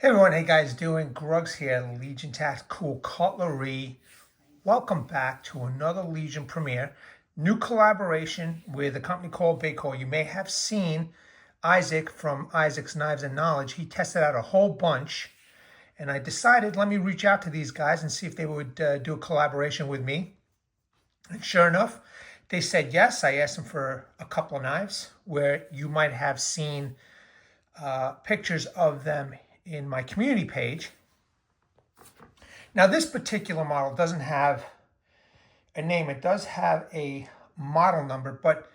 Hey everyone, hey guys doing? Grugs here, Legion Tactical Cutlery. Welcome back to another Legion premiere. New collaboration with a company called Ba-Kor. You may have seen Isaac from Isaac's Knives and Knowledge. He tested out a whole bunch, and I decided let me reach out to these guys and see if they would do a collaboration with me. And sure enough, they said yes. I asked them for a couple of knives where you might have seen pictures of them in my community page. Now this particular model doesn't have a name. It does have a model number, but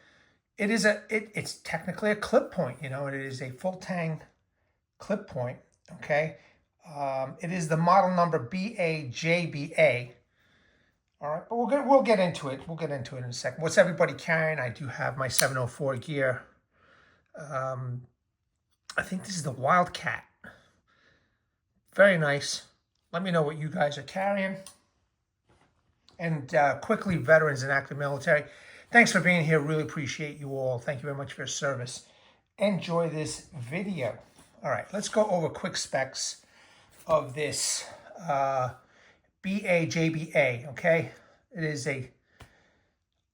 it is it's technically a clip point. You know, it is a full Tang clip point. Okay, it is the model number BA-JBA. All right, but we'll get into it. We'll get into it in a second. What's everybody carrying? I do have my 704 gear. I think this is the Wildcat. Very nice. Let me know what you guys are carrying. And quickly, veterans and active military, thanks for being here. Really appreciate you all. Thank you very much for your service. Enjoy this video. All right, let's go over quick specs of this BA-JBA, okay? It is a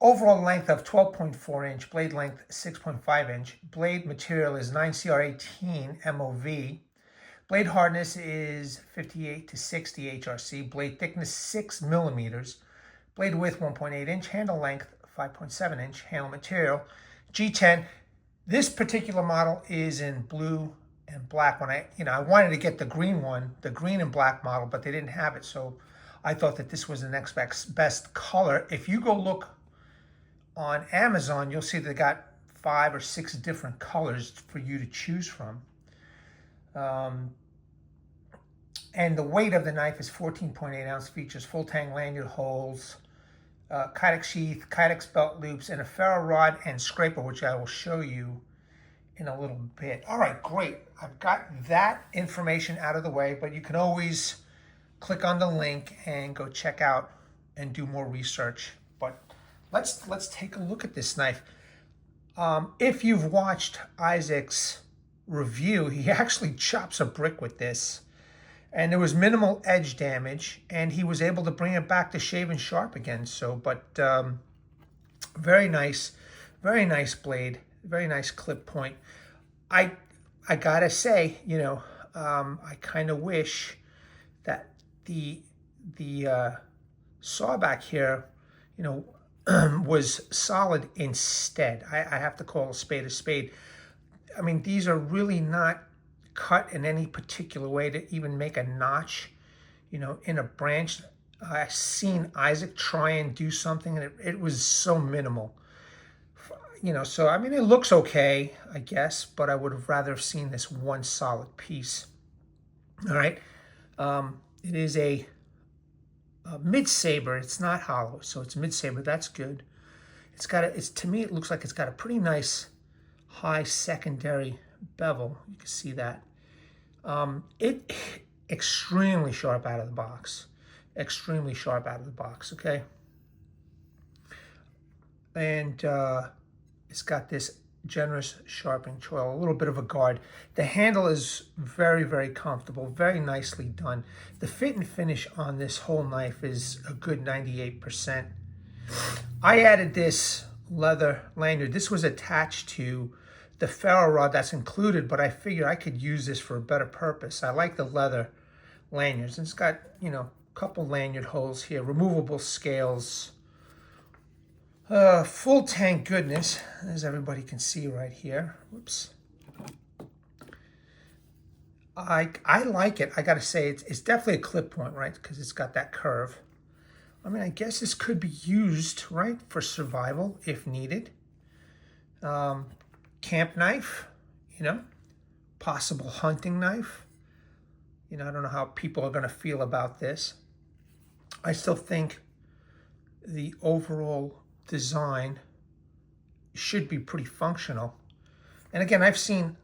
overall length of 12.4 inch, blade length 6.5 inch. Blade material is 9cr18mov. Blade hardness is 58 to 60 HRC. Blade thickness 6 millimeters. Blade width 1.8 inch. Handle length 5.7 inch. Handle material G10. This particular model is in blue and black. When I wanted to get the green one, the green and black model, but they didn't have it, so I thought that this was the next best color. If you go look on Amazon, you'll see they got 5 or 6 different colors for you to choose from. And the weight of the knife is 14.8 ounce, features full Tang lanyard holes, Kydex sheath, Kydex belt loops, and a Ferro rod and scraper, which I will show you in a little bit. All right, great. I've got that information out of the way, but you can always click on the link and go check out and do more research. But let's take a look at this knife. If you've watched Isaac's review, he actually chops a brick with this, and there was minimal edge damage, and he was able to bring it back to shaven sharp again. So, but very nice blade, very nice clip point. I gotta say, I kind of wish that the Sawback here, was solid instead. I have to call a spade a spade. I mean, these are really not cut in any particular way to even make a notch, in a branch. I've seen Isaac try and do something, and it was so minimal. So, I mean, it looks okay, I guess, but I would have rather have seen this one solid piece. All right. It is a mid-saber. It's not hollow, so it's mid-saber. That's good. To me, it looks like it's got a pretty nice high secondary bevel. You can see that. It extremely sharp out of the box. Extremely sharp out of the box, okay? And it's got this generous sharpening choil, a little bit of a guard. The handle is very, very comfortable, very nicely done. The fit and finish on this whole knife is a good 98%. I added this leather lanyard. This was attached to the Ferro rod that's included, but I figured I could use this for a better purpose. I like the leather lanyards. It's got, a couple lanyard holes here, removable scales, full Tang goodness, as everybody can see right here. Whoops. I like it. I got to say, it's definitely a clip point, right? Because it's got that curve. I mean, I guess this could be used, right, for survival if needed. Camp knife, possible hunting knife. I don't know how people are going to feel about this. I still think the overall design should be pretty functional. And again, I've seen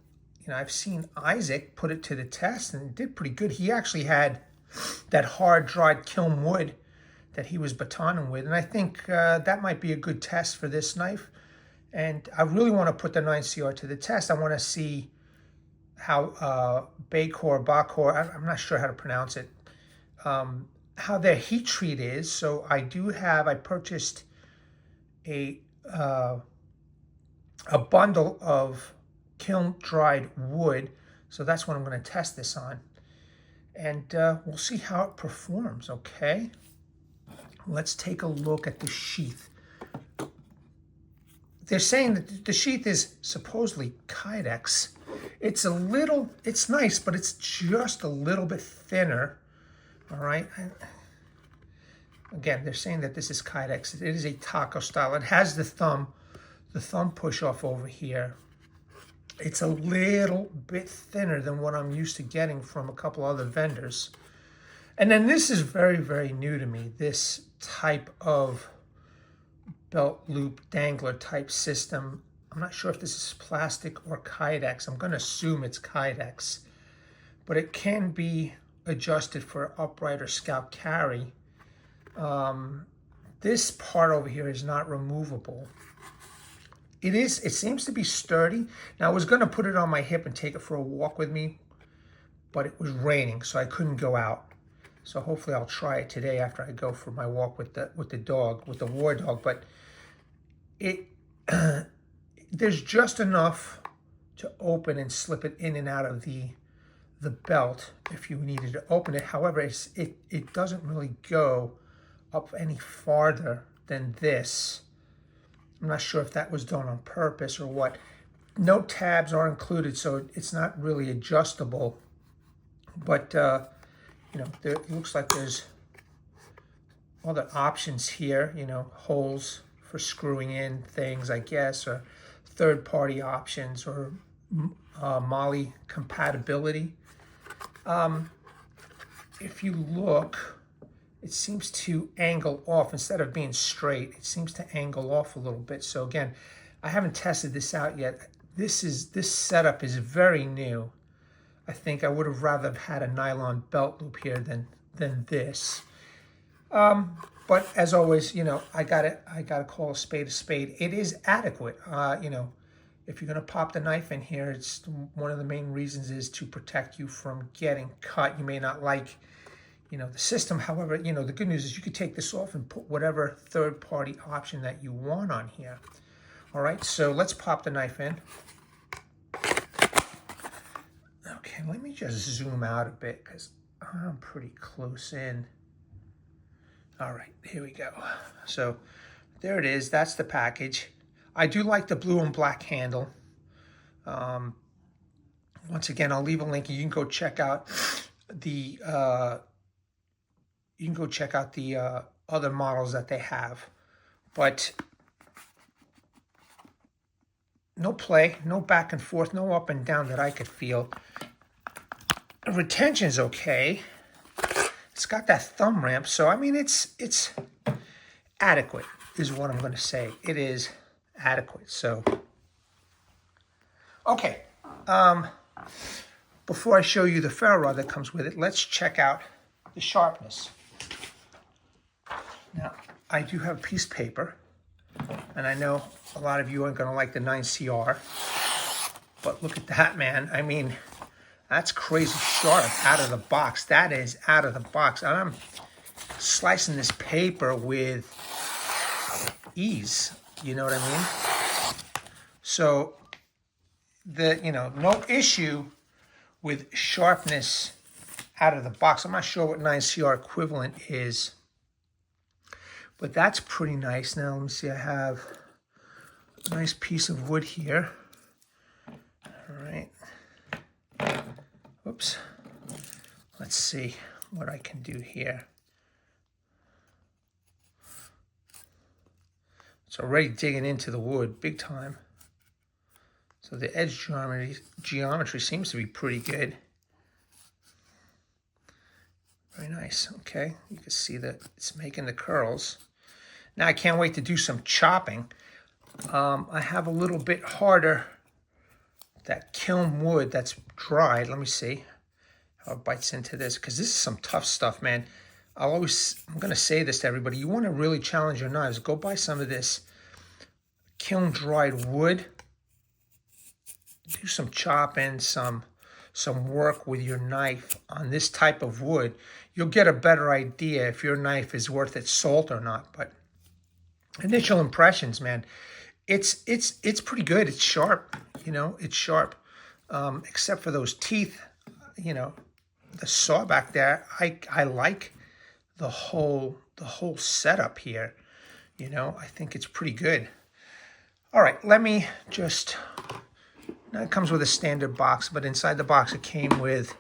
Isaac put it to the test and did pretty good. He actually had that hard dried kiln wood that he was batoning with, and I think that might be a good test for this knife. And I really want to put the 9cr to the test. I want to see how Ba-Kor, I'm not sure how to pronounce it, how their heat treat is. So I purchased a bundle of kiln dried wood. So that's what I'm going to test this on. And we'll see how it performs, okay? Let's take a look at the sheath. They're saying that the sheath is supposedly Kydex. It's nice, but it's just a little bit thinner, all right? Again, they're saying that this is Kydex. It is a taco style. It has the thumb push off over here. It's a little bit thinner than what I'm used to getting from a couple other vendors. And then this is very, very new to me, this type of belt loop dangler type system. I'm not sure if this is plastic or Kydex. I'm going to assume it's Kydex, but it can be adjusted for upright or scalp carry. This part over here is not removable. It seems to be sturdy. Now I was going to put it on my hip and take it for a walk with me, but it was raining, so I couldn't go out. So hopefully I'll try it today after I go for my walk with the dog, with the war dog. But there's just enough to open and slip it in and out of the belt if you needed to open it. However, it doesn't really go up any farther than this. I'm not sure if that was done on purpose or what. No tabs are included, so it's not really adjustable. But you know, it looks like there's other options here, you know, holes for screwing in things, I guess, or third-party options, or MOLLE compatibility. If you look, it seems to angle off instead of being straight. It seems to angle off a little bit. So again, I haven't tested this out yet. This setup is very new. I think I would have rather had a nylon belt loop here than this. But as always, you know, I gotta call a spade a spade. It is adequate. You know, if you're gonna pop the knife in here, it's one of the main reasons is to protect you from getting cut. You may not like, you know, the system. However, you know, the good news is you could take this off and put whatever third-party option that you want on here. All right, so let's pop the knife in. Okay, let me just zoom out a bit because I'm pretty close in. All right, here we go. So there it is. That's the package. I do like the blue and black handle. Once again, I'll leave a link. You can go check out the other models that they have. But no play, no back and forth, no up and down that I could feel. The retention's okay. It's got that thumb ramp, so I mean it's adequate is what I'm going to say. It is adequate. So okay, before I show you the ferro rod that comes with it, let's check out the sharpness. Now I do have a piece of paper, and I know a lot of you aren't going to like the 9cr, but look at that, man. I mean, that's crazy sharp out of the box. That is out of the box. And I'm slicing this paper with ease. You know what I mean? So, no issue with sharpness out of the box. I'm not sure what 9cr equivalent is, but that's pretty nice. Now, let me see. I have a nice piece of wood here. All right. Oops. Let's see what I can do here. It's already digging into the wood big time. So the edge geometry seems to be pretty good. Very nice. Okay, you can see that it's making the curls. Now I can't wait to do some chopping. I have a little bit harder, that kiln wood that's dried. Let me see how it bites into this, because this is some tough stuff, man. I'm going to say this to everybody. You want to really challenge your knives, go buy some of this kiln dried wood. Do some chopping, some some work with your knife on this type of wood, you'll get a better idea if your knife is worth its salt or not. But initial impressions, man, it's pretty good. It's sharp, you know, it's sharp. Except for those teeth, you know, the Sawback there, I like the whole setup here. You know, I think it's pretty good. All right, let me just, now it comes with a standard box, but inside the box it came with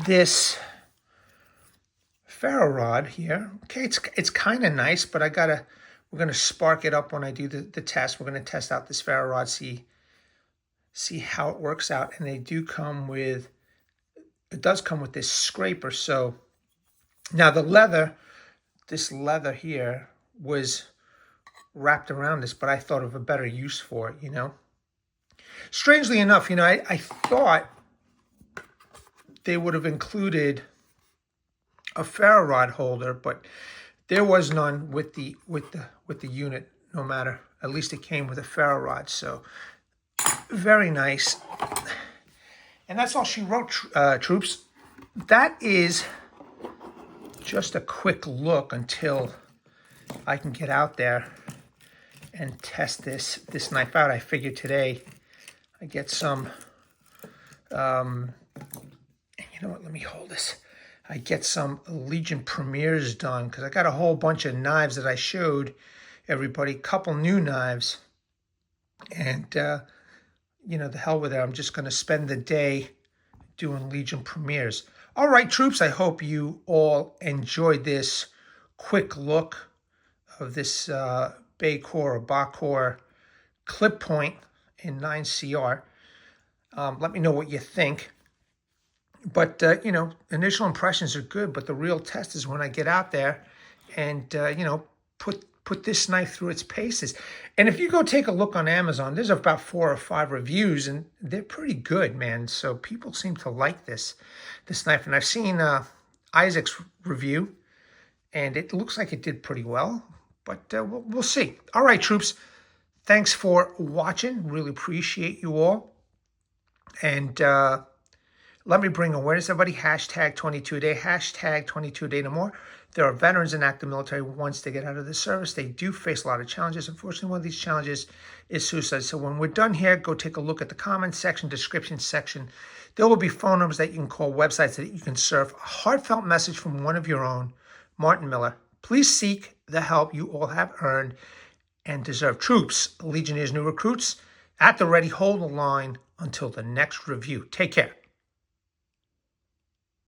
this ferro rod here. Okay, it's kind of nice, but we're gonna spark it up when I do the test. We're gonna test out this ferro rod, see how it works out. And they do come with, it does come with this scraper. So now the leather, this leather here was wrapped around this, but I thought of a better use for it, you know. Strangely enough, you know, I thought they would have included a ferro rod holder, but there was none with the unit. No matter, at least it came with a ferro rod. So very nice. And that's all she wrote, troops. That is just a quick look until I can get out there and test this knife out. I figured today I get some, you know what, let me hold this. I get some Legion premieres done because I got a whole bunch of knives that I showed everybody, couple new knives. And, you know, the hell with it. I'm just going to spend the day doing Legion premieres. All right, troops, I hope you all enjoyed this quick look of this Ba-Kor or Ba-Kor clip point in 9cr. Let me know what you think. But, you know, initial impressions are good, but the real test is when I get out there and, you know, put this knife through its paces. And if you go take a look on Amazon, there's about 4 or 5 reviews, and they're pretty good, man. So people seem to like this knife. And I've seen Isaac's review, and it looks like it did pretty well. But we'll see. All right, troops. Thanks for watching. Really appreciate you all. And let me bring awareness, everybody. Hashtag 22-day. Hashtag 22-day no more. There are veterans in active military who wants to get out of the service. They do face a lot of challenges. Unfortunately, one of these challenges is suicide. So when we're done here, go take a look at the comments section, description section. There will be phone numbers that you can call, websites that you can surf. A heartfelt message from one of your own, Martin Miller. Please seek the help you all have earned and deserve. Troops, Legionnaires, new recruits, at the ready, hold the line until the next review. Take care.